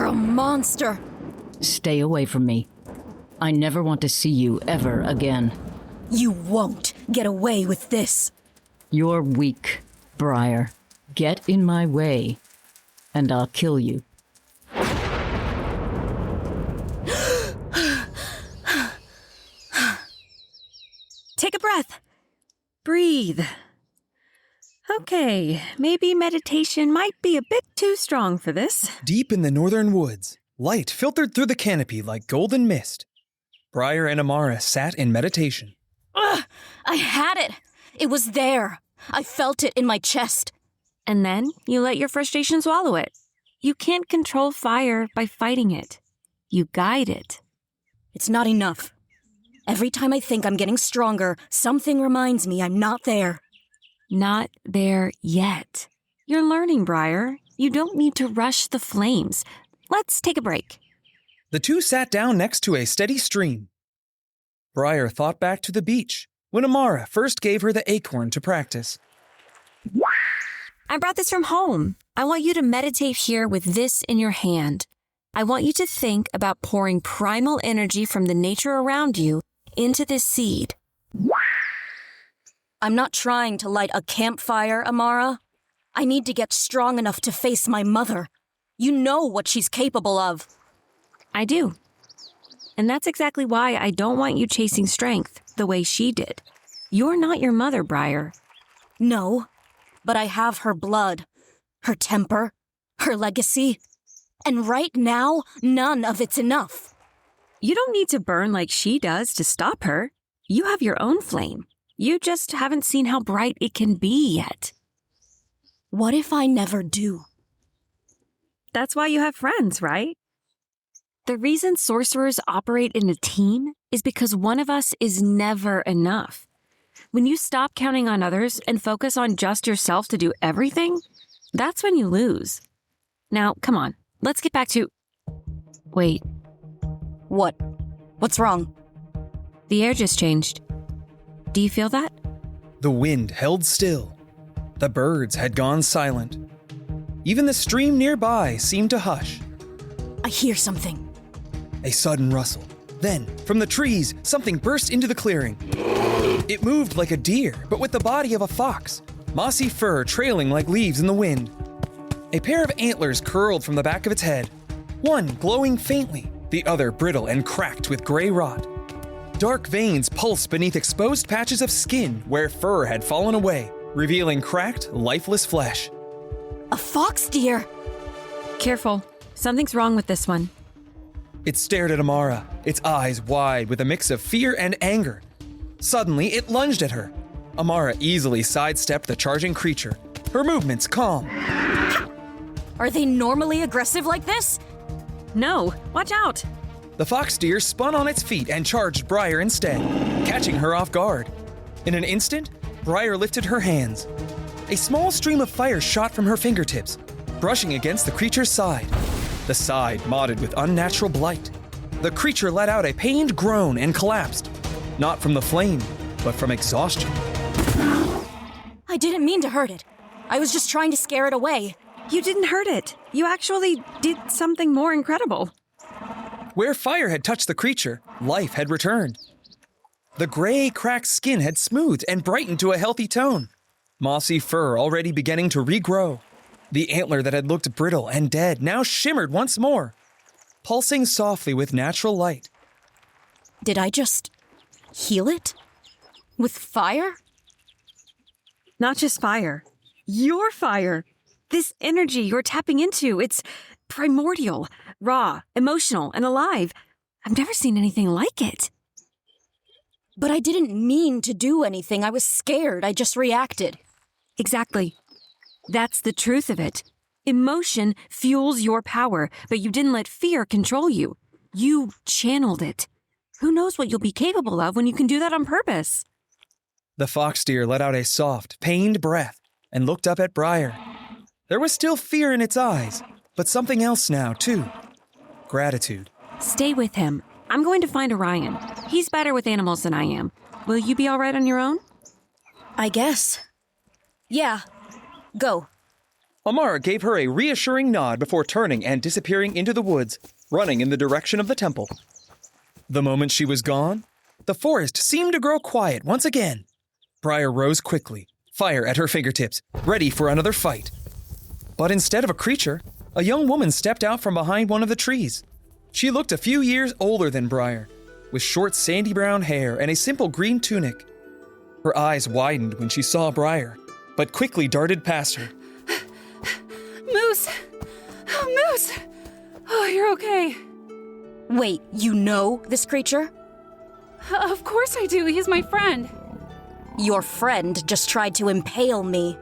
You're a monster. Stay away from me. I never want to see you ever again. You won't get away with this. You're weak, Briar. Get in my way, and I'll kill you. Take a breath. Breathe. Okay, maybe meditation might be a bit too strong for this. Deep in the northern woods, light filtered through the canopy like golden mist. Briar and Amara sat in meditation. Ugh! I had it. It was there. I felt it in my chest. And then you let your frustration swallow it. You can't control fire by fighting it. You guide it. It's not enough. Every time I think I'm getting stronger, something reminds me I'm not there. Not there yet. You're learning, Briar. You don't need to rush the flames. Let's take a break. The two sat down next to a steady stream. Briar thought back to the beach when Amara first gave her the acorn to practice. I brought this from home. I want you to meditate here with this in your hand. I want you to think about pouring primal energy from the nature around you into this seed. I'm not trying to light a campfire, Amara. I need to get strong enough to face my mother. You know what she's capable of. I do. And that's exactly why I don't want you chasing strength the way she did. You're not your mother, Briar. No, but I have her blood, her temper, her legacy. And right now, none of it's enough. You don't need to burn like she does to stop her. You have your own flame. You just haven't seen how bright it can be yet. What if I never do? That's why you have friends, right? The reason sorcerers operate in a team is because one of us is never enough. When you stop counting on others and focus on just yourself to do everything, that's when you lose. Now, come on, let's get back to... Wait. What? What's wrong? The air just changed. Do you feel that? The wind held still. The birds had gone silent. Even the stream nearby seemed to hush. I hear something. A sudden rustle. Then, from the trees, something burst into the clearing. It moved like a deer, but with the body of a fox, mossy fur trailing like leaves in the wind. A pair of antlers curled from the back of its head, one glowing faintly, the other brittle and cracked with gray rot. Dark veins pulsed beneath exposed patches of skin where fur had fallen away, revealing cracked, lifeless flesh. A fox deer! Careful. Something's wrong with this one. It stared at Amara, its eyes wide with a mix of fear and anger. Suddenly, it lunged at her. Amara easily sidestepped the charging creature, her movements calm. Are they normally aggressive like this? No, watch out! The fox deer spun on its feet and charged Briar instead, catching her off guard. In an instant, Briar lifted her hands. A small stream of fire shot from her fingertips, brushing against the creature's side. The side modded with unnatural blight. The creature let out a pained groan and collapsed, not from the flame, but from exhaustion. I didn't mean to hurt it. I was just trying to scare it away. You didn't hurt it. You actually did something more incredible. Where fire had touched the creature, life had returned. The gray, cracked skin had smoothed and brightened to a healthy tone. Mossy fur already beginning to regrow. The antler that had looked brittle and dead now shimmered once more, pulsing softly with natural light. Did I just heal it? With fire? Not just fire. Your fire. This energy you're tapping into, it's primordial, raw, emotional, and alive. I've never seen anything like it. But I didn't mean to do anything. I was scared. I just reacted. Exactly. That's the truth of it. Emotion fuels your power, but you didn't let fear control you. You channeled it. Who knows what you'll be capable of when you can do that on purpose? The fox deer let out a soft, pained breath and looked up at Briar. There was still fear in its eyes, but something else now, too. Gratitude. Stay with him. I'm going to find Orion. He's better with animals than I am. Will you be all right on your own? I guess. Yeah. Go. Amara gave her a reassuring nod before turning and disappearing into the woods, running in the direction of the temple. The moment she was gone, the forest seemed to grow quiet once again. Briar rose quickly, fire at her fingertips, ready for another fight. But instead of a creature, a young woman stepped out from behind one of the trees. She looked a few years older than Briar, with short sandy brown hair and a simple green tunic. Her eyes widened when she saw Briar, but quickly darted past her. Moose! Oh, Moose! Oh, you're okay. Wait, you know this creature? Of course I do. He's my friend. Your friend just tried to impale me.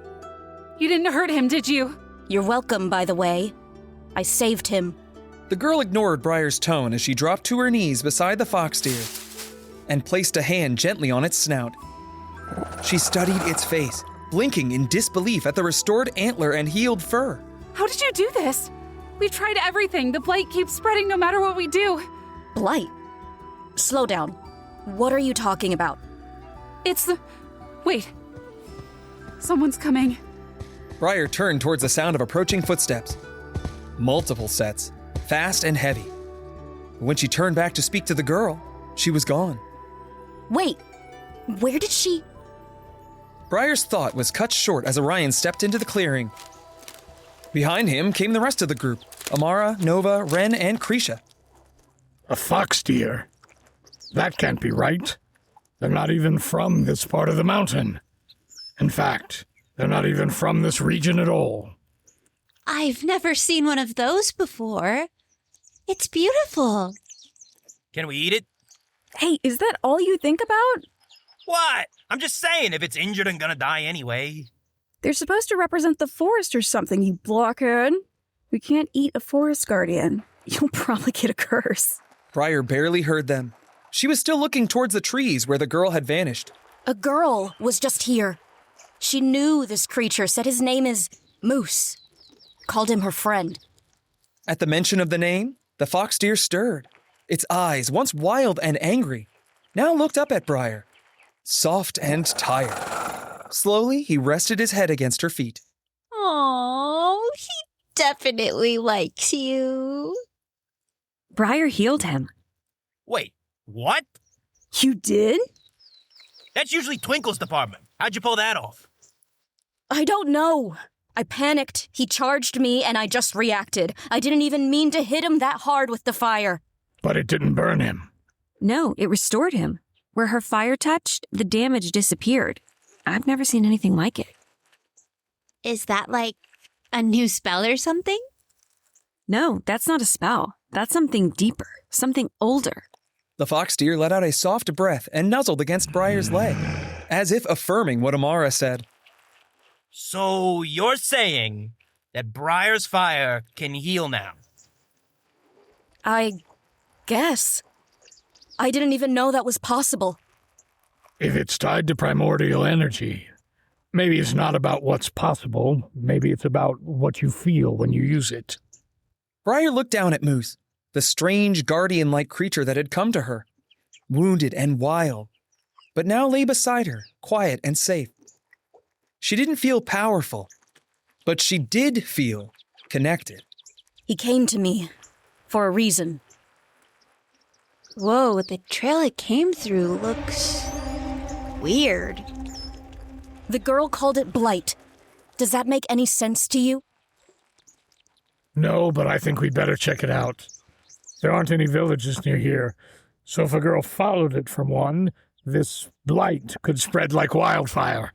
You didn't hurt him, did you? You're welcome, by the way. I saved him. The girl ignored Briar's tone as she dropped to her knees beside the fox deer and placed a hand gently on its snout. She studied its face, blinking in disbelief at the restored antler and healed fur. How did you do this? We've tried everything. The blight keeps spreading no matter what we do. Blight? Slow down. What are you talking about? It's the... Wait. Someone's coming. Briar turned towards the sound of approaching footsteps. Multiple sets, fast and heavy. When she turned back to speak to the girl, she was gone. Wait, where did she... Briar's thought was cut short as Orion stepped into the clearing. Behind him came the rest of the group, Amara, Nova, Ren, and Krisha. A fox deer? That can't be right. They're not even from this part of the mountain. In fact, they're not even from this region at all. I've never seen one of those before. It's beautiful. Can we eat it? Hey, is that all you think about? What? I'm just saying, if it's injured and gonna die anyway. They're supposed to represent the forest or something, you blockhead. We can't eat a forest guardian. You'll probably get a curse. Briar barely heard them. She was still looking towards the trees where the girl had vanished. A girl was just here. She knew this creature, said his name is Moose. Called him her friend. At the mention of the name, the fox deer stirred. Its eyes, once wild and angry, now looked up at Briar, soft and tired. Slowly, he rested his head against her feet. Oh, he definitely likes you. Briar healed him. Wait, what? You did? That's usually Twinkle's department. How'd you pull that off? I don't know. I panicked. He charged me and I just reacted. I didn't even mean to hit him that hard with the fire. But it didn't burn him. No, it restored him. Where her fire touched, the damage disappeared. I've never seen anything like it. Is that like a new spell or something? No, that's not a spell. That's something deeper, something older. The fox deer let out a soft breath and nuzzled against Briar's leg, as if affirming what Amara said. So you're saying that Briar's fire can heal now? I guess. I didn't even know that was possible. If it's tied to primordial energy, maybe it's not about what's possible. Maybe it's about what you feel when you use it. Briar looked down at Moose, the strange guardian-like creature that had come to her, wounded and wild, but now lay beside her, quiet and safe. She didn't feel powerful, but she did feel connected. He came to me for a reason. Whoa, the trail it came through looks weird. The girl called it blight. Does that make any sense to you? No, but I think we'd better check it out. There aren't any villages near here, so if a girl followed it from one, this blight could spread like wildfire.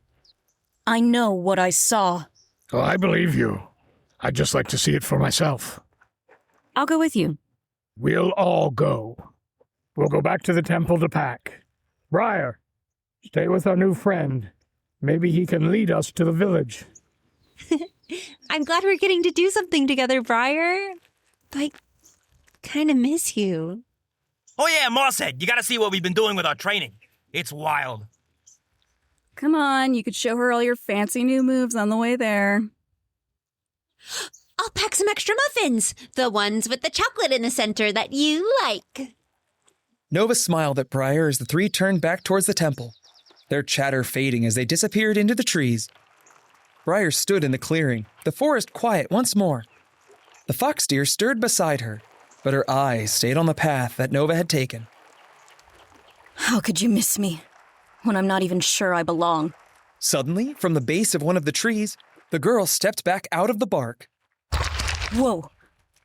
I know what I saw. Oh, I believe you. I'd just like to see it for myself. I'll go with you. We'll all go. We'll go back to the temple to pack. Briar, stay with our new friend. Maybe he can lead us to the village. I'm glad we're getting to do something together, Briar. I kind of miss you. Oh yeah, Mosshead, you gotta see what we've been doing with our training. It's wild. Come on, you could show her all your fancy new moves on the way there. I'll pack some extra muffins. The ones with the chocolate in the center that you like. Nova smiled at Briar as the three turned back towards the temple, their chatter fading as they disappeared into the trees. Briar stood in the clearing, the forest quiet once more. The fox deer stirred beside her, but her eyes stayed on the path that Nova had taken. How could you miss me when I'm not even sure I belong? Suddenly, from the base of one of the trees, the girl stepped back out of the bark. Whoa!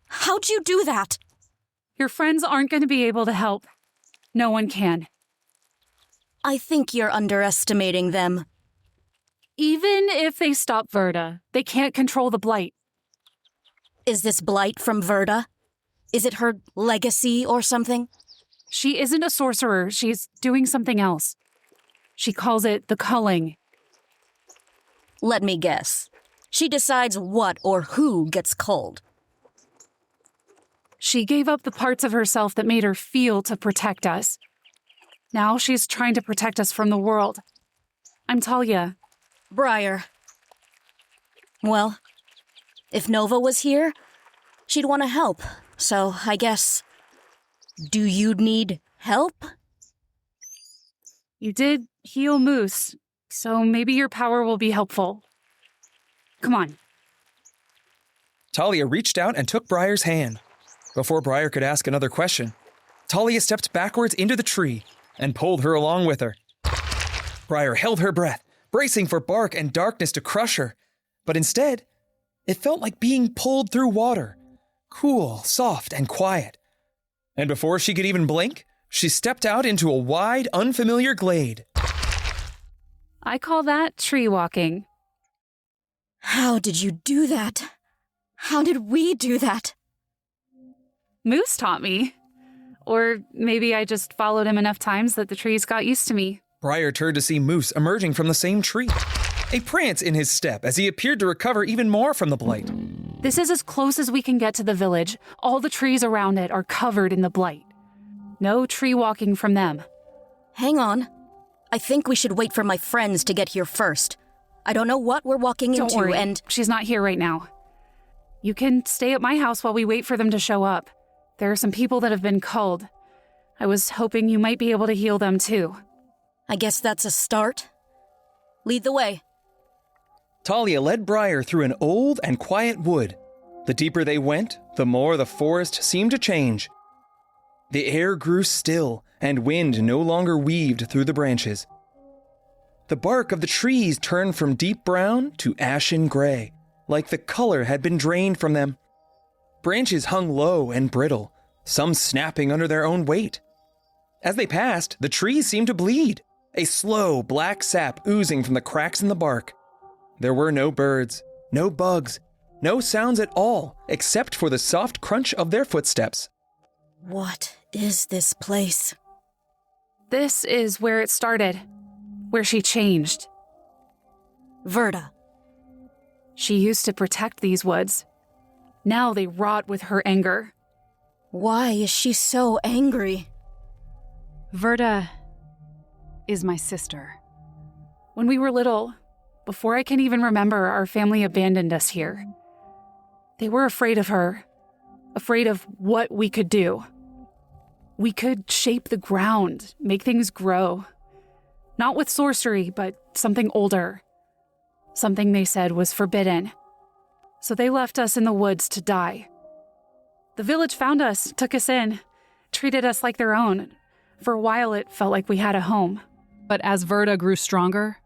How'd you do that? Your friends aren't going to be able to help. No one can. I think you're underestimating them. Even if they stop Verda, they can't control the blight. Is this blight from Verda? Is it her legacy or something? She isn't a sorcerer. She's doing something else. She calls it the culling. Let me guess. She decides what or who gets culled. She gave up the parts of herself that made her feel to protect us. Now she's trying to protect us from the world. I'm Talia. Briar. Well, if Nova was here, she'd want to help, so I guess... Do you need help? You did heal Moose, so maybe your power will be helpful. Come on. Talia reached out and took Briar's hand. Before Briar could ask another question, Talia stepped backwards into the tree and pulled her along with her. Briar held her breath, bracing for bark and darkness to crush her, but instead, it felt like being pulled through water, cool, soft, and quiet. And before she could even blink, she stepped out into a wide, unfamiliar glade. I call that tree walking. How did you do that? How did we do that? Moose taught me. Or maybe I just followed him enough times that the trees got used to me. Briar turned to see Moose emerging from the same tree, a prance in his step as he appeared to recover even more from the blight. This is as close as we can get to the village. All the trees around it are covered in the blight. No tree walking from them. Hang on. I think we should wait for my friends to get here first. I don't know what we're walking Don't into, worry. and... She's not here right now. You can stay at my house while we wait for them to show up. There are some people that have been culled. I was hoping you might be able to heal them too. I guess that's a start. Lead the way. Talia led Briar through an old and quiet wood. The deeper they went, the more the forest seemed to change. The air grew still, and wind no longer weaved through the branches. The bark of the trees turned from deep brown to ashen gray, like the color had been drained from them. Branches hung low and brittle, some snapping under their own weight. As they passed, the trees seemed to bleed, a slow black sap oozing from the cracks in the bark. There were no birds, no bugs, no sounds at all, except for the soft crunch of their footsteps. What is this place? This is where it started, where she changed. Verda. She used to protect these woods. Now they rot with her anger. Why is she so angry? Verda is my sister. When we were little, before I can even remember, our family abandoned us here. They were afraid of her, afraid of what we could do. We could shape the ground, make things grow. Not with sorcery, but something older. Something they said was forbidden. So they left us in the woods to die. The village found us, took us in, treated us like their own. For a while, it felt like we had a home. But as Verda grew stronger,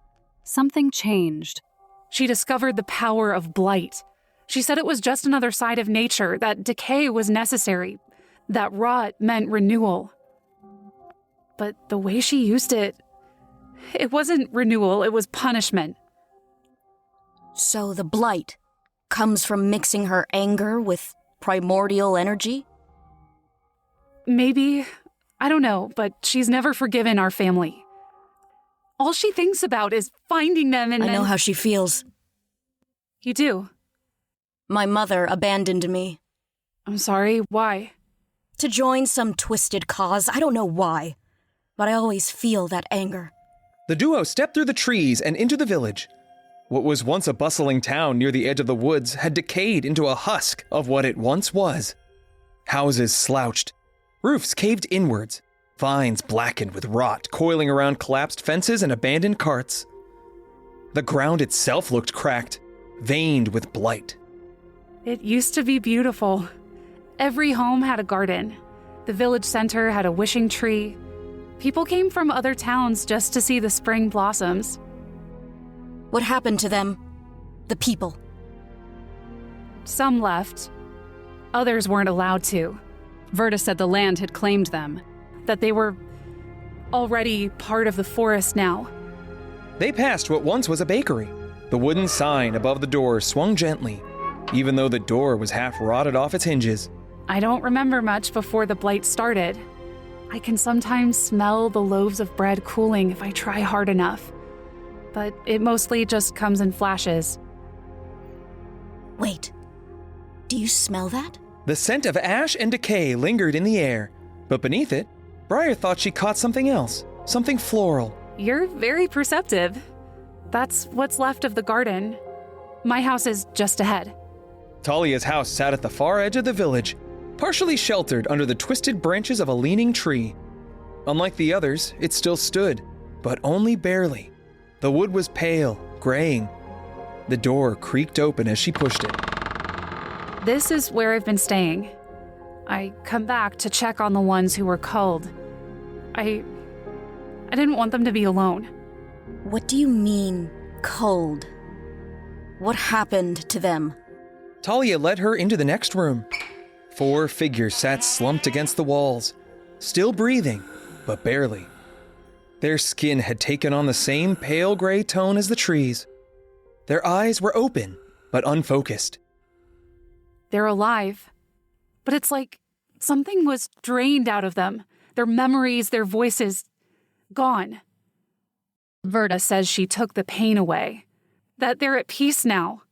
something changed. She discovered the power of blight. She said it was just another side of nature, that decay was necessary, that rot meant renewal. But the way she used it, it wasn't renewal, it was punishment. So the blight comes from mixing her anger with primordial energy? Maybe. I don't know, but she's never forgiven our family. All she thinks about is finding them and I know how she feels. You do? My mother abandoned me. I'm sorry, why? To join some twisted cause, I don't know why. But I always feel that anger. The duo stepped through the trees and into the village. What was once a bustling town near the edge of the woods had decayed into a husk of what it once was. Houses slouched, roofs caved inwards, vines blackened with rot coiling around collapsed fences and abandoned carts. The ground itself looked cracked, veined with blight. It used to be beautiful. Every home had a garden. The village center had a wishing tree. People came from other towns just to see the spring blossoms. What happened to them? The people. Some left. Others weren't allowed to. Verta said the land had claimed them. That they were already part of the forest now. They passed what once was a bakery. The wooden sign above the door swung gently, even though the door was half rotted off its hinges. I don't remember much before the blight started. I can sometimes smell the loaves of bread cooling if I try hard enough. But it mostly just comes in flashes. Wait. Do you smell that? The scent of ash and decay lingered in the air, but beneath it, Briar thought she caught something else, something floral. You're very perceptive. That's what's left of the garden. My house is just ahead. Talia's house sat at the far edge of the village, partially sheltered under the twisted branches of a leaning tree. Unlike the others, it still stood, but only barely. The wood was pale, graying. The door creaked open as she pushed it. This is where I've been staying. I come back to check on the ones who were culled. I didn't want them to be alone. What do you mean, cold? What happened to them? Talia led her into the next room. 4 figures sat slumped against the walls, still breathing, but barely. Their skin had taken on the same pale gray tone as the trees. Their eyes were open, but unfocused. They're alive, but it's like something was drained out of them. Their memories, their voices, gone. Verta says she took the pain away, that they're at peace now.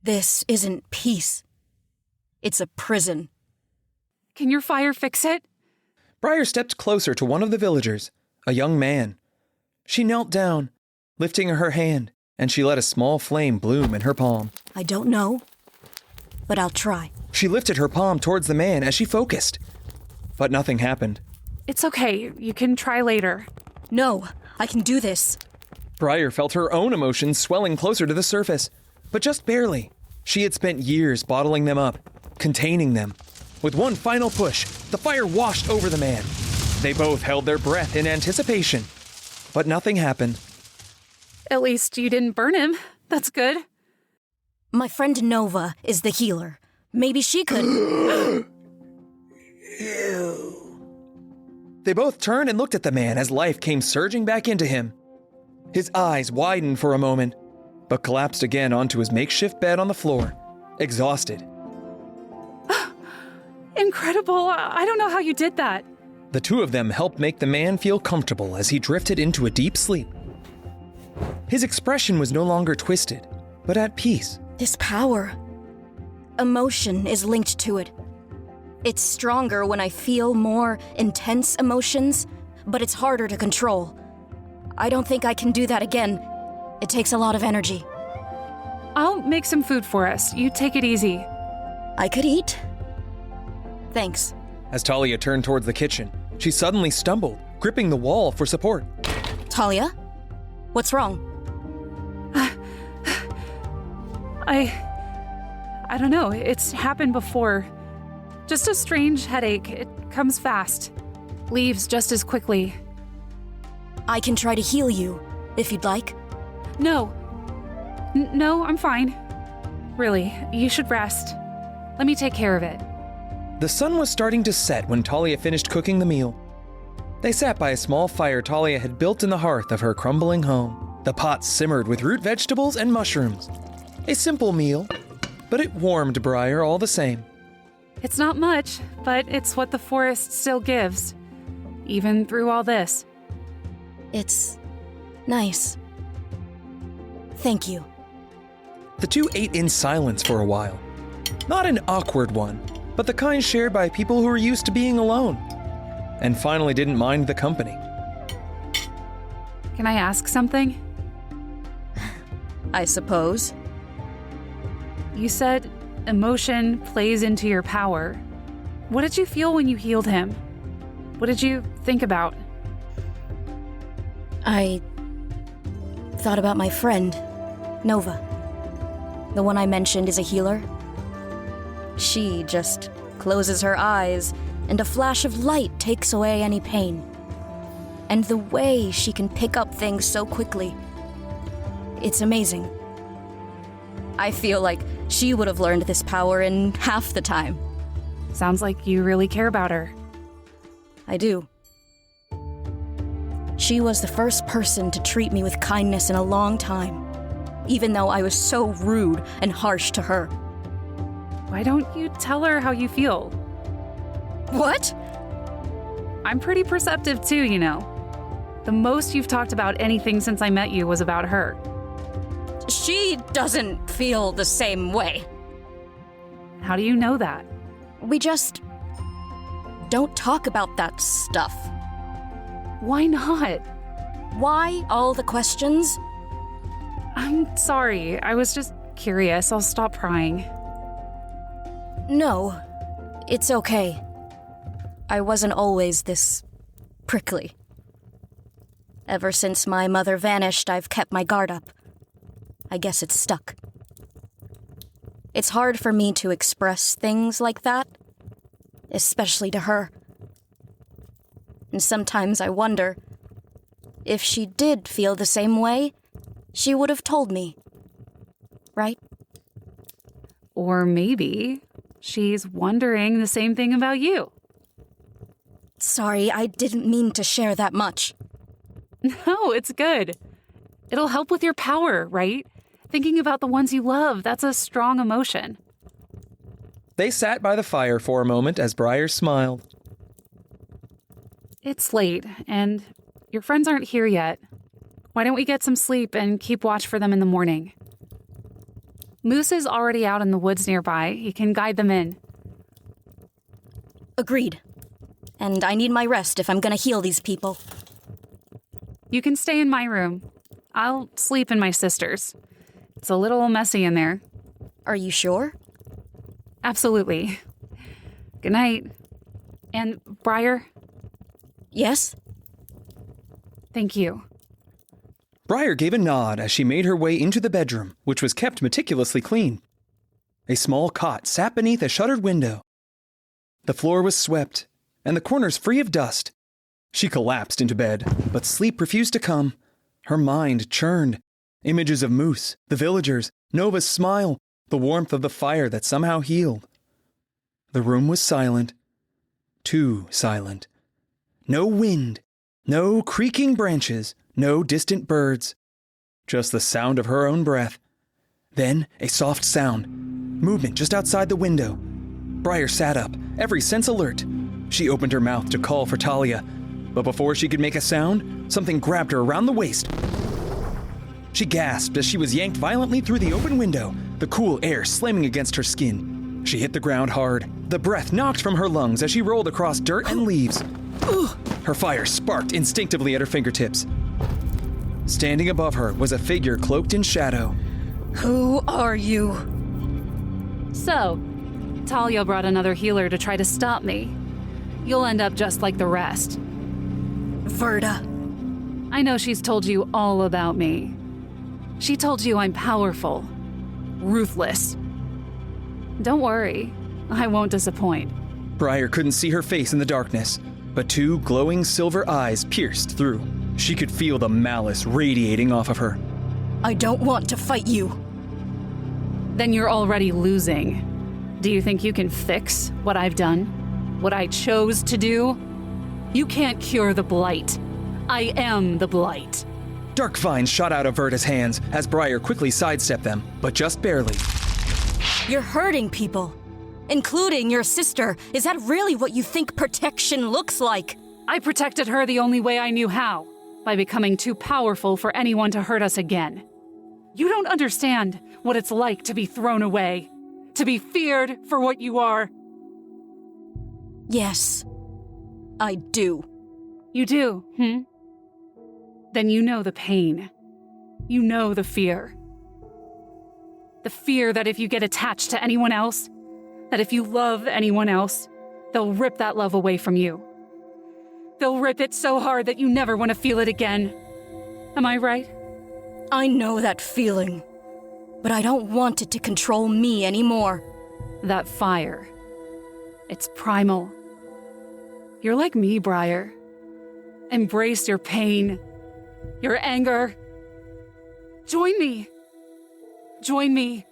This isn't peace. It's a prison. Can your fire fix it? Briar stepped closer to one of the villagers, a young man. She knelt down, lifting her hand, and she let a small flame bloom in her palm. I don't know, but I'll try. She lifted her palm towards the man as she focused, but nothing happened. It's okay. You can try later. No, I can do this. Briar felt her own emotions swelling closer to the surface, but just barely. She had spent years bottling them up, containing them. With one final push, the fire washed over the man. They both held their breath in anticipation, but nothing happened. At least you didn't burn him. That's good. My friend Nova is the healer. Maybe she could... They both turned and looked at the man as life came surging back into him. His eyes widened for a moment, but collapsed again onto his makeshift bed on the floor, exhausted. Incredible. I don't know how you did that. The two of them helped make the man feel comfortable as he drifted into a deep sleep. His expression was no longer twisted, but at peace. This power. Emotion is linked to it. It's stronger when I feel more intense emotions, but it's harder to control. I don't think I can do that again. It takes a lot of energy. I'll make some food for us. You take it easy. I could eat. Thanks. As Talia turned towards the kitchen, she suddenly stumbled, gripping the wall for support. Talia? What's wrong? I don't know. It's happened before. Just a strange headache. It comes fast. Leaves just as quickly. I can try to heal you, if you'd like. No. No, I'm fine. Really, you should rest. Let me take care of it. The sun was starting to set when Talia finished cooking the meal. They sat by a small fire Talia had built in the hearth of her crumbling home. The pot simmered with root vegetables and mushrooms. A simple meal, but it warmed Briar all the same. It's not much, but it's what the forest still gives, even through all this. It's nice. Thank you. The two ate in silence for a while. Not an awkward one, but the kind shared by people who were used to being alone, and finally didn't mind the company. Can I ask something? I suppose. You said emotion plays into your power. What did you feel when you healed him? What did you think about? I thought about my friend. Nova. The one I mentioned is a healer. She just closes her eyes, and a flash of light takes away any pain. And the way she can pick up things so quickly, it's amazing. I feel like she would have learned this power in half the time. Sounds like you really care about her. I do. She was the first person to treat me with kindness in a long time, even though I was so rude and harsh to her. Why don't you tell her how you feel? What? I'm pretty perceptive too, you know. The most you've talked about anything since I met you was about her. She doesn't feel the same way. How do you know that? We just don't talk about that stuff. Why not? Why all the questions? I'm sorry. I was just curious. I'll stop prying. No, it's okay. I wasn't always this prickly. Ever since my mother vanished, I've kept my guard up. I guess it's stuck. It's hard for me to express things like that, especially to her. And sometimes I wonder, if she did feel the same way, she would have told me. Right? Or maybe she's wondering the same thing about you. Sorry, I didn't mean to share that much. No, it's good. It'll help with your power, right? Thinking about the ones you love, that's a strong emotion. They sat by the fire for a moment as Briar smiled. It's late, and your friends aren't here yet. Why don't we get some sleep and keep watch for them in the morning? Moose is already out in the woods nearby. He can guide them in. Agreed. And I need my rest if I'm gonna heal these people. You can stay in my room. I'll sleep in my sister's. It's a little messy in there. Are you sure? Absolutely. Good night. And Briar? Yes? Thank you. Briar gave a nod as she made her way into the bedroom, which was kept meticulously clean. A small cot sat beneath a shuttered window. The floor was swept, and the corners free of dust. She collapsed into bed, but sleep refused to come. Her mind churned. Images of Moose, the villagers, Nova's smile, the warmth of the fire that somehow healed. The room was silent. Too silent. No wind, no creaking branches, no distant birds. Just the sound of her own breath. Then a soft sound. Movement just outside the window. Briar sat up, every sense alert. She opened her mouth to call for Talia, but before she could make a sound, something grabbed her around the waist. She gasped as she was yanked violently through the open window, the cool air slamming against her skin. She hit the ground hard. The breath knocked from her lungs as she rolled across dirt and leaves. Her fire sparked instinctively at her fingertips. Standing above her was a figure cloaked in shadow. Who are you? So, Talia brought another healer to try to stop me. You'll end up just like the rest. Verda. I know she's told you all about me. She told you I'm powerful, ruthless. Don't worry, I won't disappoint. Briar couldn't see her face in the darkness, but two glowing silver eyes pierced through. She could feel the malice radiating off of her. I don't want to fight you. Then you're already losing. Do you think you can fix what I've done? What I chose to do? You can't cure the blight. I am the blight. Dark vines shot out of Verda's hands as Briar quickly sidestepped them, but just barely. You're hurting people, including your sister. Is that really what you think protection looks like? I protected her the only way I knew how, by becoming too powerful for anyone to hurt us again. You don't understand what it's like to be thrown away, to be feared for what you are. Yes, I do. You do, Then you know the pain. You know the fear. The fear that if you get attached to anyone else, that if you love anyone else, they'll rip that love away from you. They'll rip it so hard that you never want to feel it again. Am I right? I know that feeling. but I don't want it to control me anymore. That fire. It's primal. You're like me, Briar. Embrace your pain, your anger. Join me. Join me.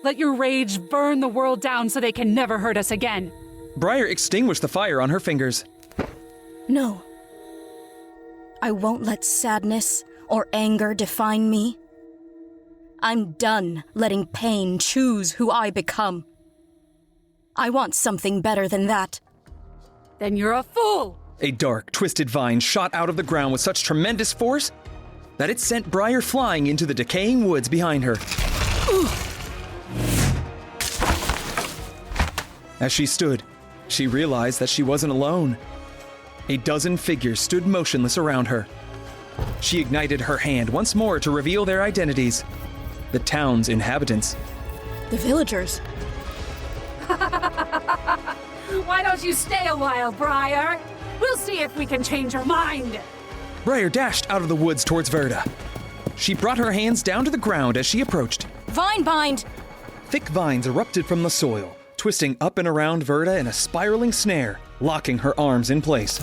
Let your rage burn the world down so they can never hurt us again. Briar extinguished the fire on her fingers. No. I won't let sadness or anger define me. I'm done letting pain choose who I become. I want something better than that. Then you're a fool! A dark, twisted vine shot out of the ground with such tremendous force that it sent Briar flying into the decaying woods behind her. As she stood, she realized that she wasn't alone. A dozen figures stood motionless around her. She ignited her hand once more to reveal their identities. The town's inhabitants. The villagers. Why don't you stay a while, Briar? We'll see if we can change her mind. Briar dashed out of the woods towards Verda. She brought her hands down to the ground as she approached. Vine bind! Thick vines erupted from the soil, twisting up and around Verda in a spiraling snare, locking her arms in place.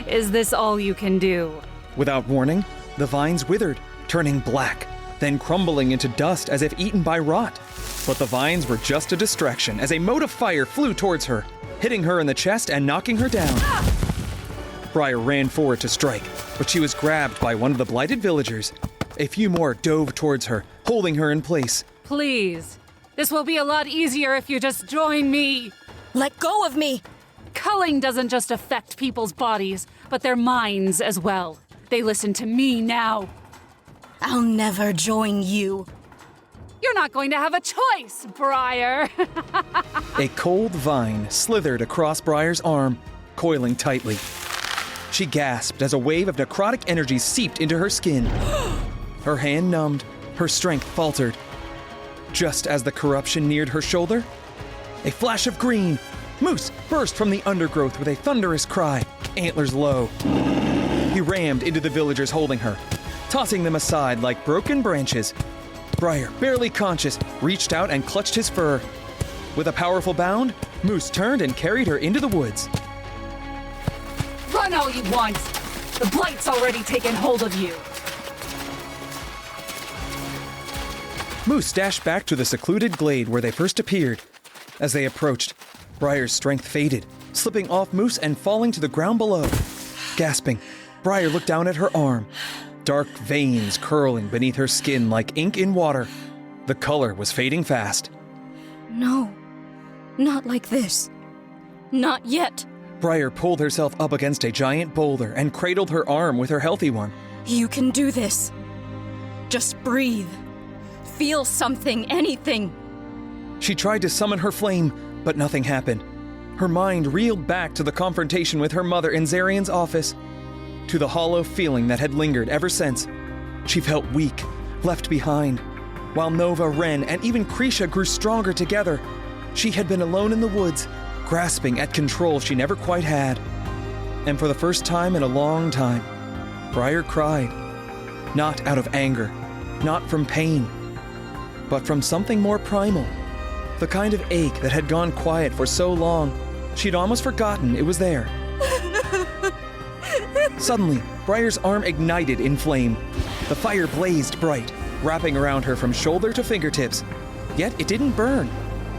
Is this all you can do? Without warning, the vines withered, turning black, then crumbling into dust as if eaten by rot. But the vines were just a distraction as a mote of fire flew towards her, hitting her in the chest and knocking her down. Briar ran forward to strike, but she was grabbed by one of the blighted villagers. A few more dove towards her, holding her in place. Please. This will be a lot easier if you just join me. Let go of me! Culling doesn't just affect people's bodies, but their minds as well. They listen to me now. I'll never join you. You're not going to have a choice, Briar. A cold vine slithered across Briar's arm, coiling tightly. She gasped as a wave of necrotic energy seeped into her skin. Her hand numbed, her strength faltered. Just as the corruption neared her shoulder, a flash of green, Moose burst from the undergrowth with a thunderous cry, antlers low. He rammed into the villagers holding her, tossing them aside like broken branches. Briar, barely conscious, reached out and clutched his fur. With a powerful bound, Moose turned and carried her into the woods. Run all you want! The blight's already taken hold of you. Moose dashed back to the secluded glade where they first appeared. As they approached, Briar's strength faded, slipping off Moose and falling to the ground below. Gasping, Briar looked down at her arm. Dark veins curling beneath her skin like ink in water. The color was fading fast. No, not like this. Not yet. Briar pulled herself up against a giant boulder and cradled her arm with her healthy one. You can do this. Just breathe. Feel something, anything. She tried to summon her flame, but nothing happened. Her mind reeled back to the confrontation with her mother in Zarian's office, to the hollow feeling that had lingered ever since. She felt weak, left behind. While Nova, Ren, and even Krisha grew stronger together, she had been alone in the woods, grasping at control she never quite had. And for the first time in a long time, Briar cried. Not out of anger, not from pain, but from something more primal. The kind of ache that had gone quiet for so long, she'd almost forgotten it was there. Suddenly, Briar's arm ignited in flame. The fire blazed bright, wrapping around her from shoulder to fingertips. Yet it didn't burn.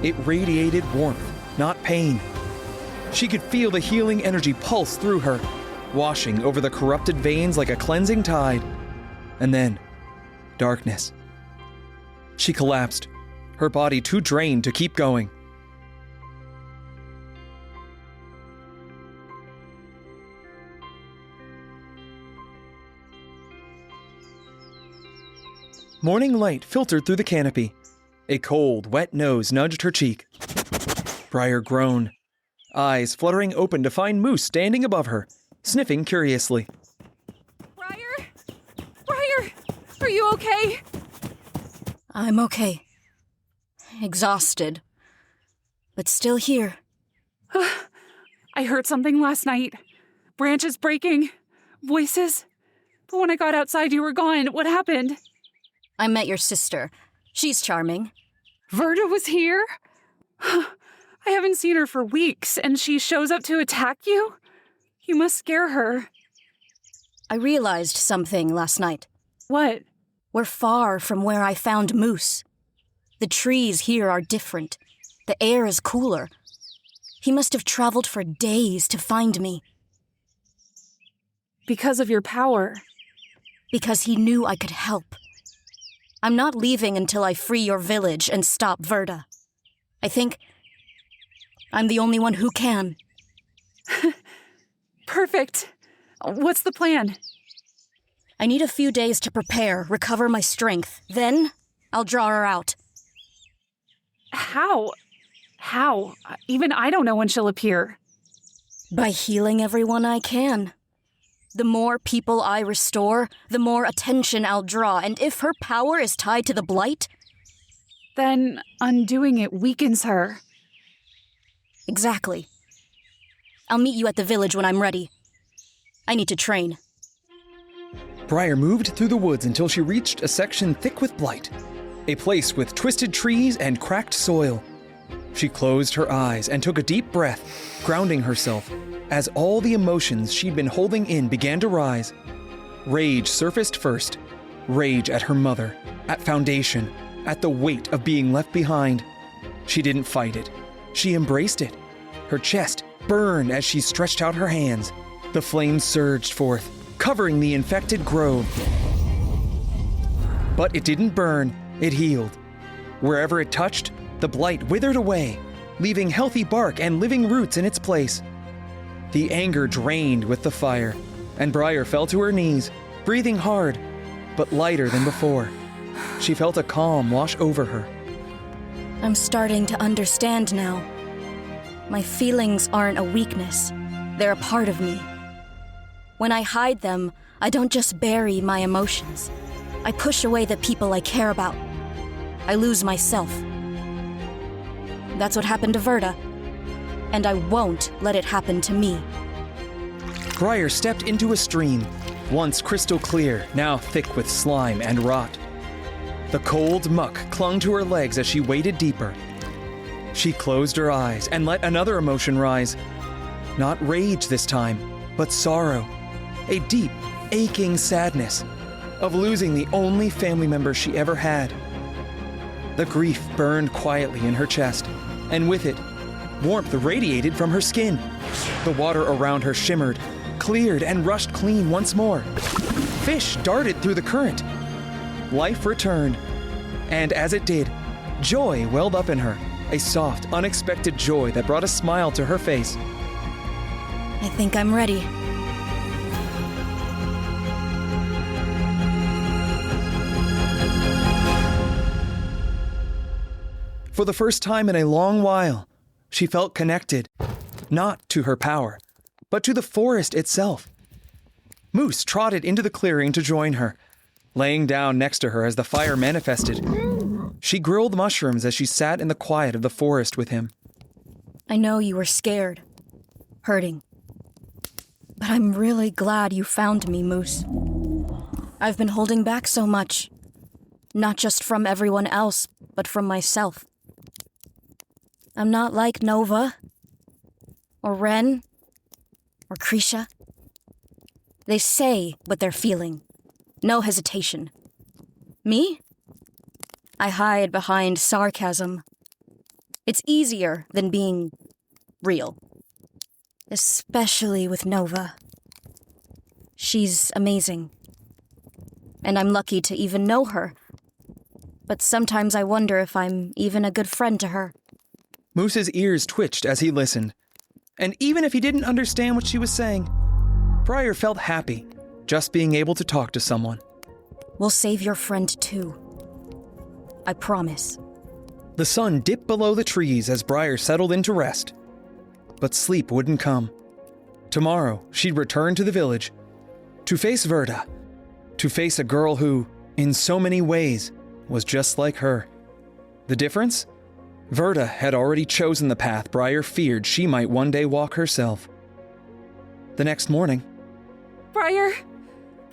It radiated warmth, not pain. She could feel the healing energy pulse through her, washing over the corrupted veins like a cleansing tide. And then, darkness. She collapsed, her body too drained to keep going. Morning light filtered through the canopy. A cold, wet nose nudged her cheek. Briar groaned, eyes fluttering open to find Moose standing above her, sniffing curiously. Briar? Briar, are you okay? I'm okay. Exhausted. But still here. I heard something last night. Branches breaking. Voices. But when I got outside, you were gone. What happened? I met your sister. She's charming. Verda was here? I haven't seen her for weeks, and she shows up to attack you? You must scare her. I realized something last night. What? We're far from where I found Moose. The trees here are different. The air is cooler. He must have traveled for days to find me. Because of your power. Because he knew I could help. I'm not leaving until I free your village and stop Verda. I think I'm the only one who can. Perfect. What's the plan? I need a few days to prepare, recover my strength. Then, I'll draw her out. How? How? Even I don't know when she'll appear. By healing everyone I can. The more people I restore, the more attention I'll draw, and if her power is tied to the blight... Then undoing it weakens her. Exactly. I'll meet you at the village when I'm ready. I need to train. Briar moved through the woods until she reached a section thick with blight, a place with twisted trees and cracked soil. She closed her eyes and took a deep breath, grounding herself, as all the emotions she'd been holding in began to rise. Rage surfaced first. Rage at her mother, at Foundation, at the weight of being left behind. She didn't fight it. She embraced it. Her chest burned as she stretched out her hands. The flames surged forth, covering the infected grove. But it didn't burn, it healed. Wherever it touched, the blight withered away, leaving healthy bark and living roots in its place. The anger drained with the fire, and Briar fell to her knees, breathing hard, but lighter than before. She felt a calm wash over her. I'm starting to understand now. My feelings aren't a weakness. They're a part of me. When I hide them, I don't just bury my emotions. I push away the people I care about. I lose myself. That's what happened to Verda. And I won't let it happen to me. Briar stepped into a stream, once crystal clear, now thick with slime and rot. The cold muck clung to her legs as she waded deeper. She closed her eyes and let another emotion rise. Not rage this time, but sorrow. A deep, aching sadness of losing the only family member she ever had. The grief burned quietly in her chest, and with it, warmth radiated from her skin. The water around her shimmered, cleared, and rushed clean once more. Fish darted through the current. Life returned, and as it did, joy welled up in her, a soft, unexpected joy that brought a smile to her face. I think I'm ready. For the first time in a long while, she felt connected, not to her power, but to the forest itself. Moose trotted into the clearing to join her, laying down next to her as the fire manifested. She grilled mushrooms as she sat in the quiet of the forest with him. I know you were scared, hurting. But I'm really glad you found me, Moose. I've been holding back so much, not just from everyone else, but from myself. I'm not like Nova, or Ren, or Krisha. They say what they're feeling. No hesitation. Me? I hide behind sarcasm. It's easier than being real. Especially with Nova. She's amazing. And I'm lucky to even know her. But sometimes I wonder if I'm even a good friend to her. Moose's ears twitched as he listened. And even if he didn't understand what she was saying, Briar felt happy just being able to talk to someone. We'll save your friend too. I promise. The sun dipped below the trees as Briar settled in to rest. But sleep wouldn't come. Tomorrow, she'd return to the village, to face Verda, to face a girl who, in so many ways, was just like her. The difference? Verda had already chosen the path Briar feared she might one day walk herself. The next morning... Briar!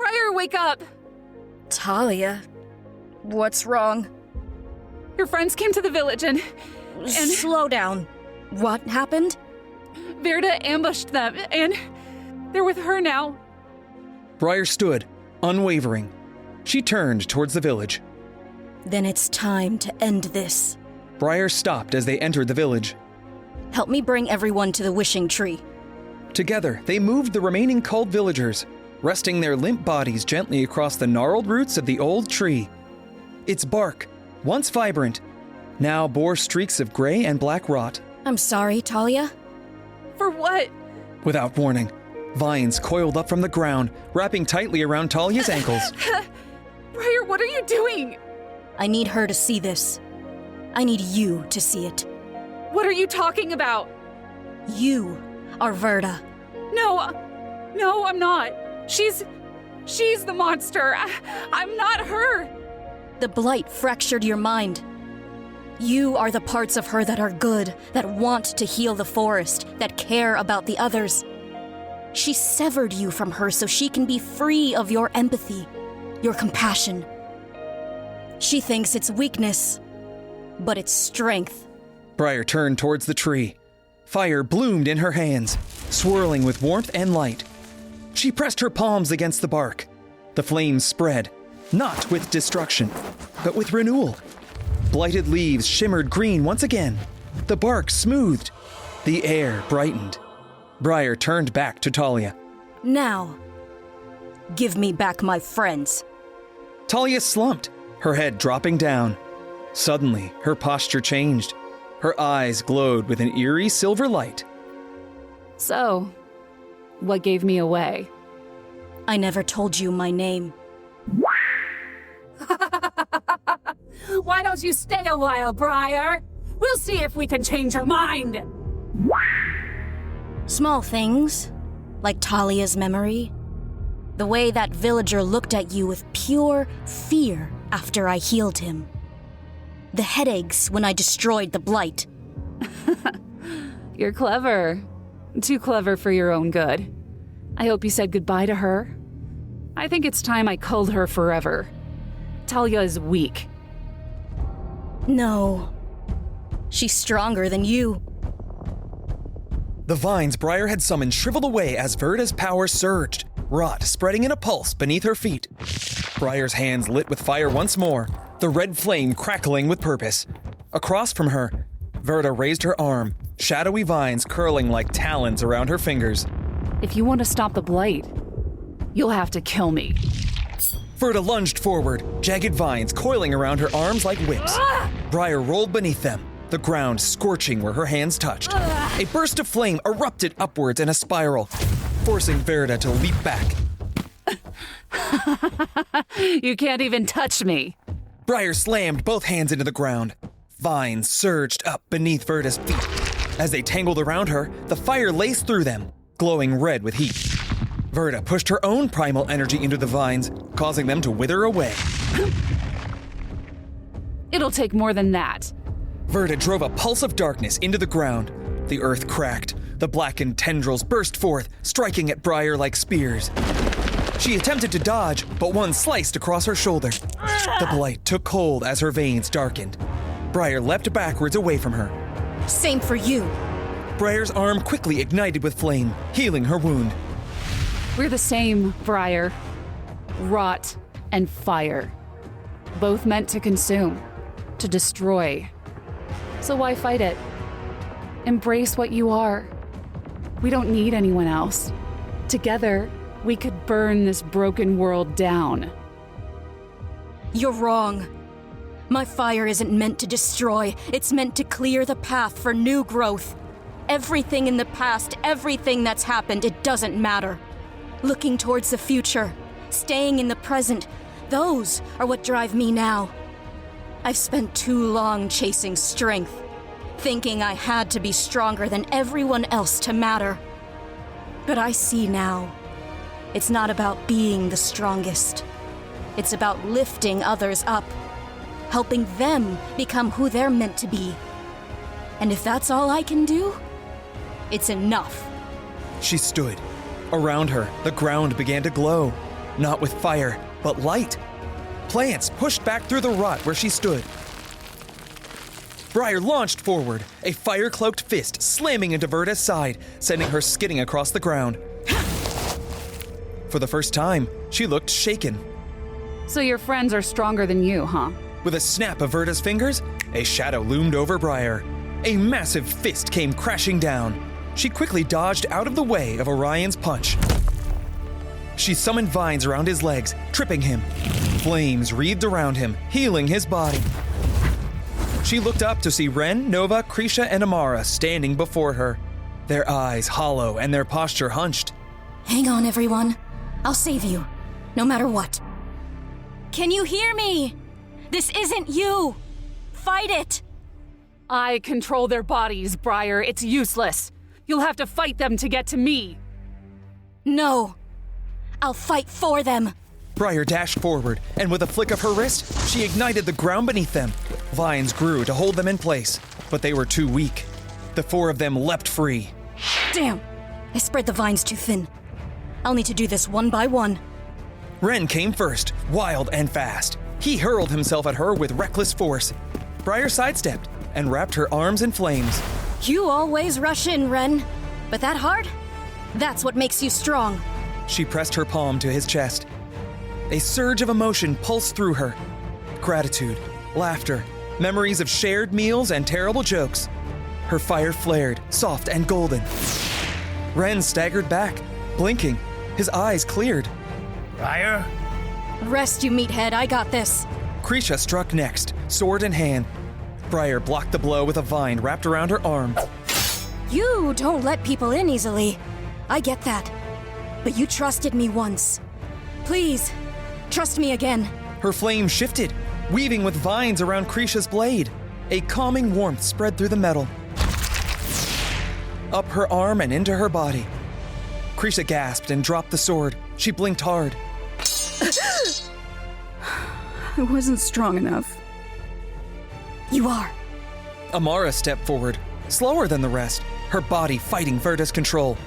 Briar, wake up! Talia, what's wrong? Your friends came to the village and Slow down. What happened? Verda ambushed them, and they're with her now. Briar stood, unwavering. She turned towards the village. Then it's time to end this. Briar stopped as they entered the village. Help me bring everyone to the wishing tree. Together, they moved the remaining culled villagers, resting their limp bodies gently across the gnarled roots of the old tree. Its bark, once vibrant, now bore streaks of gray and black rot. I'm sorry, Talia. For what? Without warning, vines coiled up from the ground, wrapping tightly around Talia's ankles. Briar, what are you doing? I need her to see this. I need you to see it. What are you talking about? You are Verda. No, I'm not. She's the monster. I'm not her. The blight fractured your mind. You are the parts of her that are good, that want to heal the forest, that care about the others. She severed you from her so she can be free of your empathy, your compassion. She thinks it's weakness, but it's strength. Briar turned towards the tree. Fire bloomed in her hands, swirling with warmth and light. She pressed her palms against the bark. The flames spread, not with destruction, but with renewal. Blighted leaves shimmered green once again. The bark smoothed. The air brightened. Briar turned back to Talia. Now, give me back my friends. Talia slumped, her head dropping down. Suddenly, her posture changed. Her eyes glowed with an eerie silver light. So, what gave me away? I never told you my name. Why don't you stay a while, Briar? We'll see if we can change her mind. Small things, like Talia's memory. The way that villager looked at you with pure fear after I healed him. The headaches when I destroyed the blight. You're clever. Too clever for your own good. I hope you said goodbye to her. I think it's time I culled her forever. Talia is weak. No. She's stronger than you. The vines Briar had summoned shriveled away as Verda's power surged, rot spreading in a pulse beneath her feet. Briar's hands lit with fire once more, the red flame crackling with purpose. Across from her, Verda raised her arm, shadowy vines curling like talons around her fingers. If you want to stop the blight, you'll have to kill me. Verda lunged forward, jagged vines coiling around her arms like whips. Briar rolled beneath them, the ground scorching where her hands touched. A burst of flame erupted upwards in a spiral, forcing Verda to leap back. You can't even touch me. Briar slammed both hands into the ground. Vines surged up beneath Verda's feet. As they tangled around her, the fire laced through them, glowing red with heat. Verda pushed her own primal energy into the vines, causing them to wither away. It'll take more than that. Verda drove a pulse of darkness into the ground. The earth cracked. The blackened tendrils burst forth, striking at Briar like spears. She attempted to dodge, but one sliced across her shoulder. The blight took hold as her veins darkened. Briar leapt backwards away from her. Same for you. Briar's arm quickly ignited with flame, healing her wound. We're the same, Briar. Rot and fire. Both meant to consume, to destroy. So why fight it? Embrace what you are. We don't need anyone else. Together, we could burn this broken world down. You're wrong. My fire isn't meant to destroy. It's meant to clear the path for new growth. Everything in the past, everything that's happened, it doesn't matter. Looking towards the future, staying in the present, those are what drive me now. I've spent too long chasing strength, thinking I had to be stronger than everyone else to matter. But I see now, it's not about being the strongest. It's about lifting others up, helping them become who they're meant to be. And if that's all I can do, it's enough. She stood. Around her, the ground began to glow. not with fire, but light. Plants pushed back through the rot where she stood. Briar launched forward, a fire-cloaked fist slamming into Verda's side, sending her skidding across the ground. For the first time, she looked shaken. So your friends are stronger than you, huh? With a snap of Verda's fingers, a shadow loomed over Briar. A massive fist came crashing down. She quickly dodged out of the way of Orion's punch. She summoned vines around his legs, tripping him. Flames wreathed around him, healing his body. She looked up to see Ren, Nova, Krisha, and Amara standing before her, their eyes hollow and their posture hunched. Hang on, everyone. I'll save you, no matter what. Can you hear me? This isn't you. Fight it. I control their bodies, Briar. It's useless. You'll have to fight them to get to me. No. I'll fight for them. Briar dashed forward, and with a flick of her wrist, she ignited the ground beneath them. Vines grew to hold them in place, but they were too weak. The four of them leapt free. Damn. I spread the vines too thin. I'll need to do this one by one. Ren came first, wild and fast. He hurled himself at her with reckless force. Briar sidestepped and wrapped her arms in flames. You always rush in, Ren. But that hard? That's what makes you strong. She pressed her palm to his chest. A surge of emotion pulsed through her. Gratitude, laughter, memories of shared meals and terrible jokes. Her fire flared, soft and golden. Ren staggered back, blinking. His eyes cleared. Briar? Rest, you meathead. I got this. Krisha struck next, sword in hand. Briar blocked the blow with a vine wrapped around her arm. You don't let people in easily. I get that. But you trusted me once. Please, trust me again. Her flame shifted, weaving with vines around Krisha's blade. A calming warmth spread through the metal. Up her arm and into her body. Krisha gasped and dropped the sword. She blinked hard. I wasn't strong enough. You are. Amara stepped forward, slower than the rest, her body fighting Verda's control.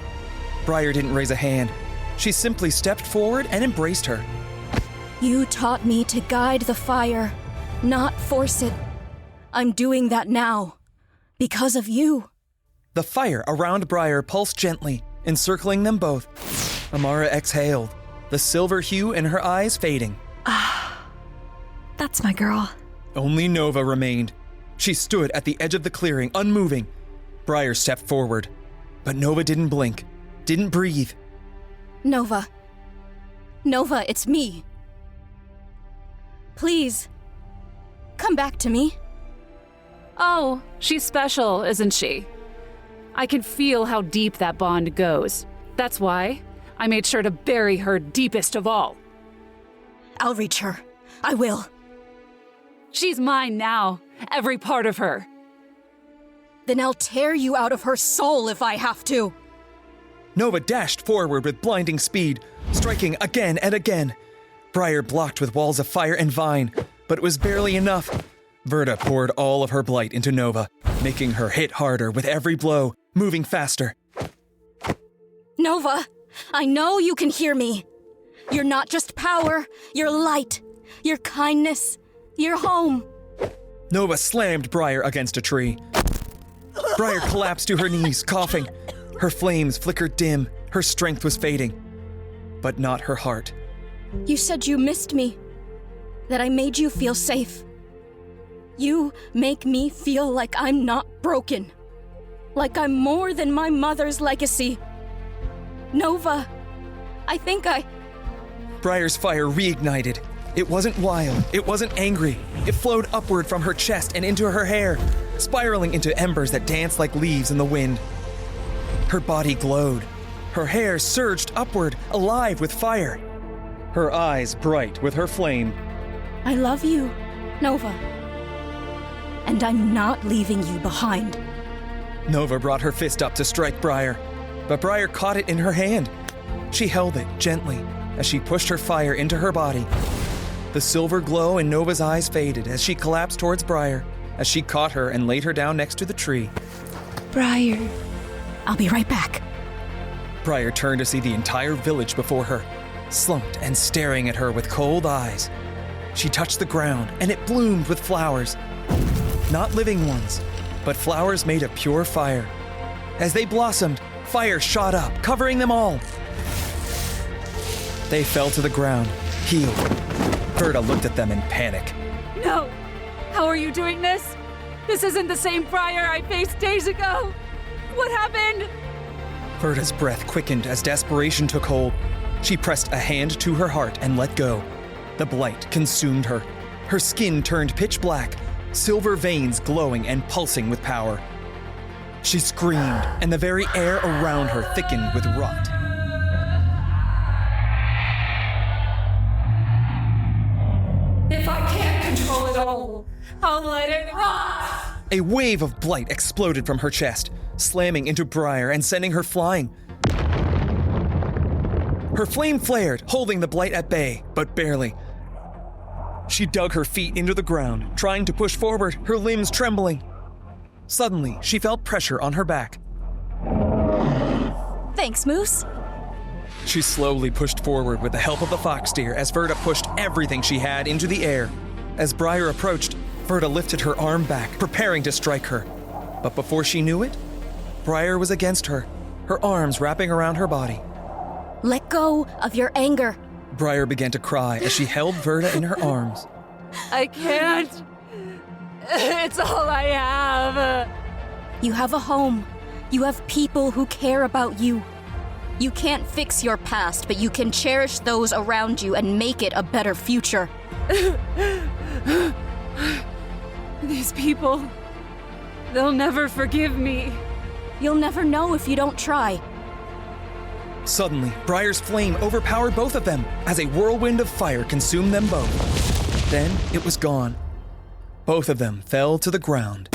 Briar didn't raise a hand. She simply stepped forward and embraced her. You taught me to guide the fire, not force it. I'm doing that now. Because of you. The fire around Briar pulsed gently, encircling them both. Amara exhaled, the silver hue in her eyes fading. That's my girl. Only Nova remained. She stood at the edge of the clearing, unmoving. Briar stepped forward, but Nova didn't blink, didn't breathe. Nova. Nova, it's me. Please, come back to me. Oh, she's special, isn't she? I can feel how deep that bond goes. That's why I made sure to bury her deepest of all. I'll reach her. I will. She's mine now, every part of her. Then I'll tear you out of her soul if I have to. Nova dashed forward with blinding speed, striking again and again. Briar blocked with walls of fire and vine, but it was barely enough. Verda poured all of her blight into Nova, making her hit harder with every blow, moving faster. Nova, I know you can hear me. You're not just power, you're light, you're kindness, you're home. Nova slammed Briar against a tree. Briar collapsed to her knees, coughing. Her flames flickered dim, her strength was fading. But not her heart. You said you missed me, that I made you feel safe. You make me feel like I'm not broken, like I'm more than my mother's legacy. Nova, I think Briar's fire reignited. It wasn't wild, it wasn't angry. It flowed upward from her chest and into her hair, spiraling into embers that danced like leaves in the wind. Her body glowed. Her hair surged upward, alive with fire. Her eyes bright with her flame. I love you, Nova. And I'm not leaving you behind. Nova brought her fist up to strike Briar, but Briar caught it in her hand. She held it gently as she pushed her fire into her body. The silver glow in Nova's eyes faded as she collapsed towards Briar, as she caught her and laid her down next to the tree. Briar. I'll be right back. Briar turned to see the entire village before her. slumped and staring at her with cold eyes. She touched the ground, and it bloomed with flowers. Not living ones, but flowers made of pure fire. As they blossomed, fire shot up, covering them all. They fell to the ground, healed. Verda looked at them in panic. No! How are you doing this? This isn't the same Briar I faced days ago! What happened? Verda's breath quickened as desperation took hold. She pressed a hand to her heart and let go. The blight consumed her. Her skin turned pitch black, silver veins glowing and pulsing with power. She screamed, and the very air around her thickened with rot. If I can't control it all, I'll let it rot! A wave of blight exploded from her chest, slamming into Briar and sending her flying. Her flame flared, holding the blight at bay, but barely. She dug her feet into the ground, trying to push forward, her limbs trembling. Suddenly, she felt pressure on her back. Thanks, Moose. She slowly pushed forward with the help of the fox deer as Verda pushed everything she had into the air. As Briar approached, Verda lifted her arm back, preparing to strike her. But before she knew it, Briar was against her, her arms wrapping around her body. Let go of your anger. Briar began to cry as she held Verda in her arms. I can't. It's all I have. You have a home. You have people who care about you. You can't fix your past, but you can cherish those around you and make it a better future. These people, they'll never forgive me. You'll never know if you don't try. Suddenly, Briar's flame overpowered both of them as a whirlwind of fire consumed them both. Then it was gone. Both of them fell to the ground.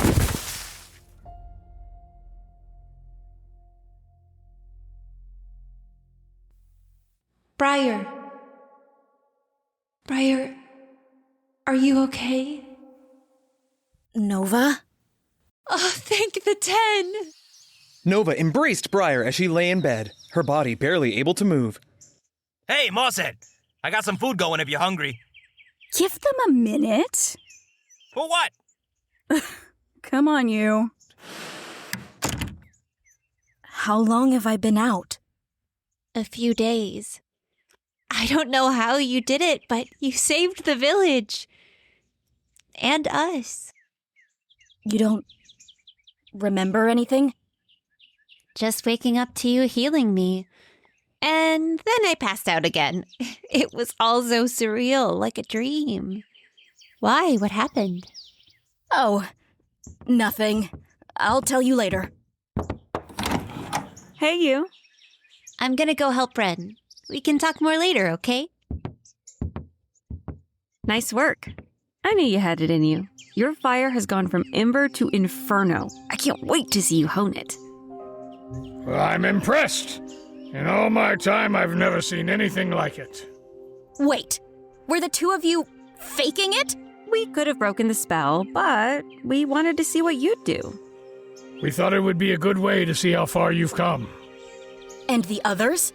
Briar. Briar, are you okay? Nova? Oh, thank the 10! Nova embraced Briar as she lay in bed, her body barely able to move. Hey, Mosshead! I got some food going if you're hungry. Give them a minute. For what? Come on, you. How long have I been out? A few days. I don't know how you did it, but you saved the village. And us. You don't remember anything? Just waking up to you healing me. And then I passed out again. It was all so surreal, like a dream. Why? What happened? Oh, nothing. I'll tell you later. Hey, you. I'm gonna go help Ren. We can talk more later, okay? Nice work. I knew you had it in you. Your fire has gone from ember to inferno. I can't wait to see you hone it. Well, I'm impressed. In all my time, I've never seen anything like it. Wait, were the two of you faking it? We could have broken the spell, but we wanted to see what you'd do. We thought it would be a good way to see how far you've come. And the others?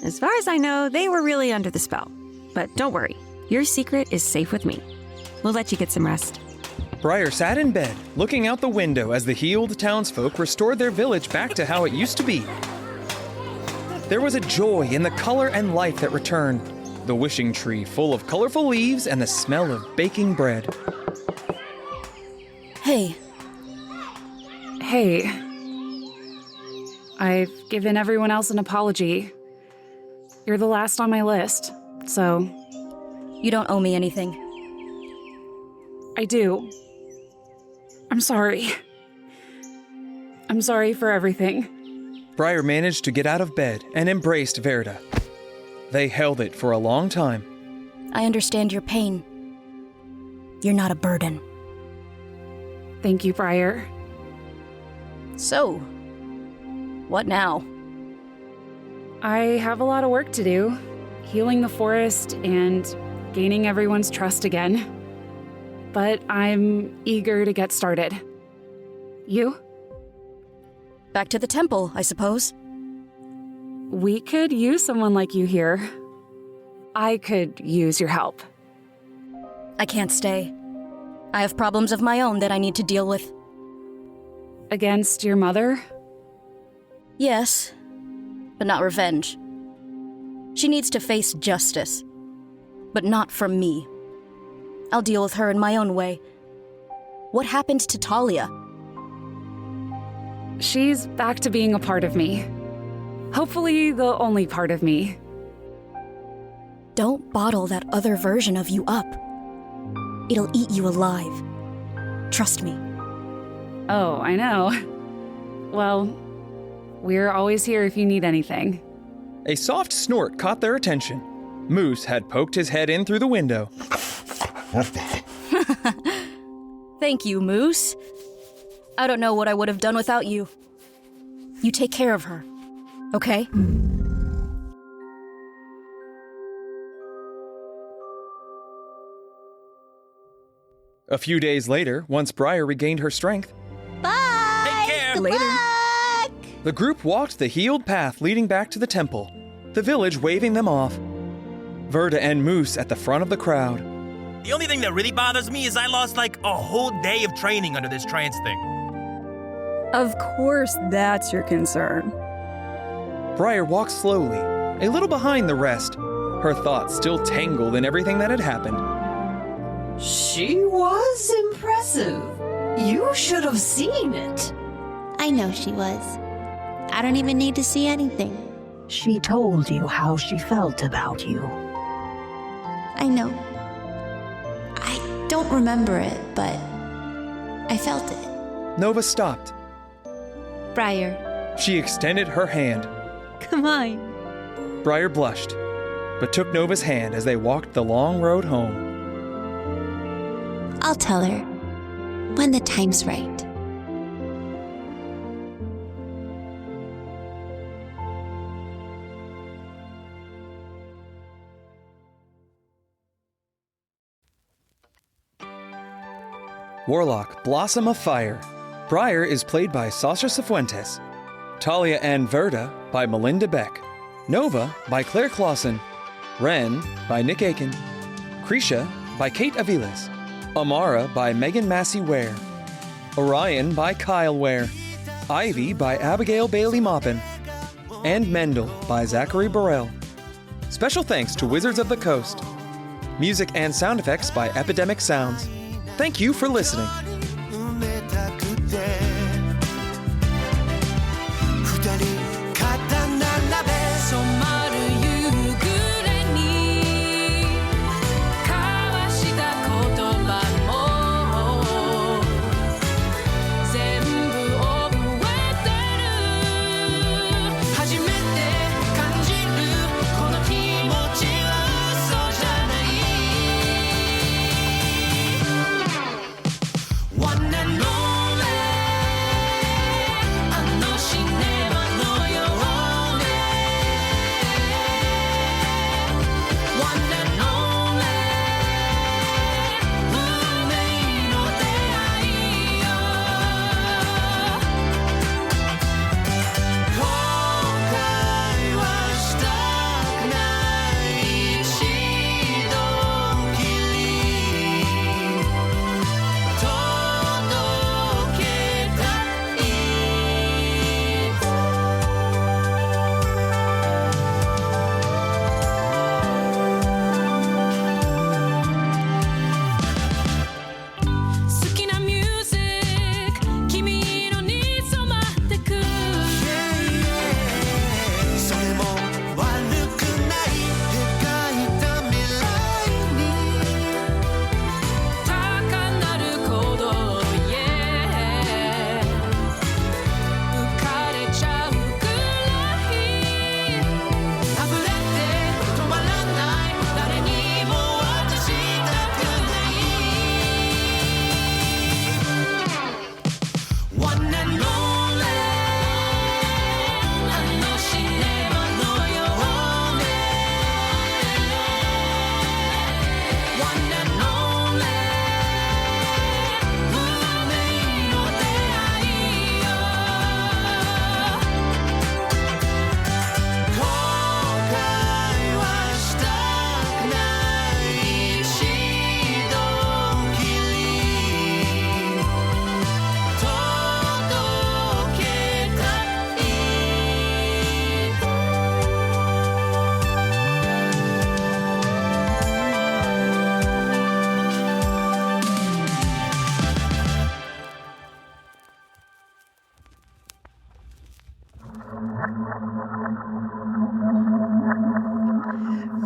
As far as I know, they were really under the spell. But don't worry, your secret is safe with me. We'll let you get some rest. Briar sat in bed, looking out the window as the healed townsfolk restored their village back to how it used to be. There was a joy in the color and life that returned, the wishing tree full of colorful leaves and the smell of baking bread. Hey. Hey. I've given everyone else an apology. You're the last on my list, so... You don't owe me anything. I do. I'm sorry. I'm sorry for everything. Briar managed to get out of bed and embraced Verda. They held it for a long time. I understand your pain. You're not a burden. Thank you, Briar. So, what now? I have a lot of work to do. Healing the forest and gaining everyone's trust again. But I'm eager to get started. You? Back to the temple, I suppose. We could use someone like you here. I could use your help. I can't stay. I have problems of my own that I need to deal with. Against your mother? Yes, but not revenge. She needs to face justice, but not from me. I'll deal with her in my own way. What happened to Talia? She's back to being a part of me. Hopefully the only part of me. Don't bottle that other version of you up. It'll eat you alive. Trust me. Oh, I know. Well, we're always here if you need anything. A soft snort caught their attention. Moose had poked his head in through the window. Thank you, Moose. I don't know what I would have done without you. You take care of her, okay? A few days later, once Briar regained her strength, Bye! Take care. Good Later. luck! the group walked the healed path leading back to the temple, the village waving them off. Verda and Moose at the front of the crowd. The only thing that really bothers me is I lost like a whole day of training under this trance thing. Of course, that's your concern. Briar walked slowly, a little behind the rest, her thoughts still tangled in everything that had happened. She was impressive. You should have seen it. I know she was. I don't even need to see anything. She told you how she felt about you. I know. I don't remember it, but I felt it. Nova stopped. Briar, She extended her hand. come on. Briar blushed, but took Nova's hand as they walked the long road home. I'll tell her when the time's right. Warlock, Blossom of Fire. Briar is played by Sasha Cifuentes. Talia and Verda by Melinda Beck. Nova by Claire Clausen. Ren by Nick Aiken. Krisha by Kate Aviles. Amara by Megan Massey Ware. Orion by Kyle Ware. Ivy by Abigail Bailey Maupin. And Mendel by Zachary Burrell. Special thanks to Wizards of the Coast. Music and sound effects by Epidemic Sounds. Thank you for listening.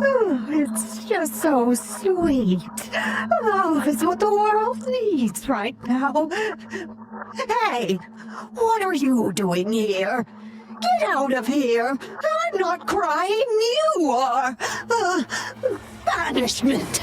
Oh, it's just so sweet. Love is what the world needs right now. Hey, what are you doing here? Get out of here. I'm not crying, you are. Banishment.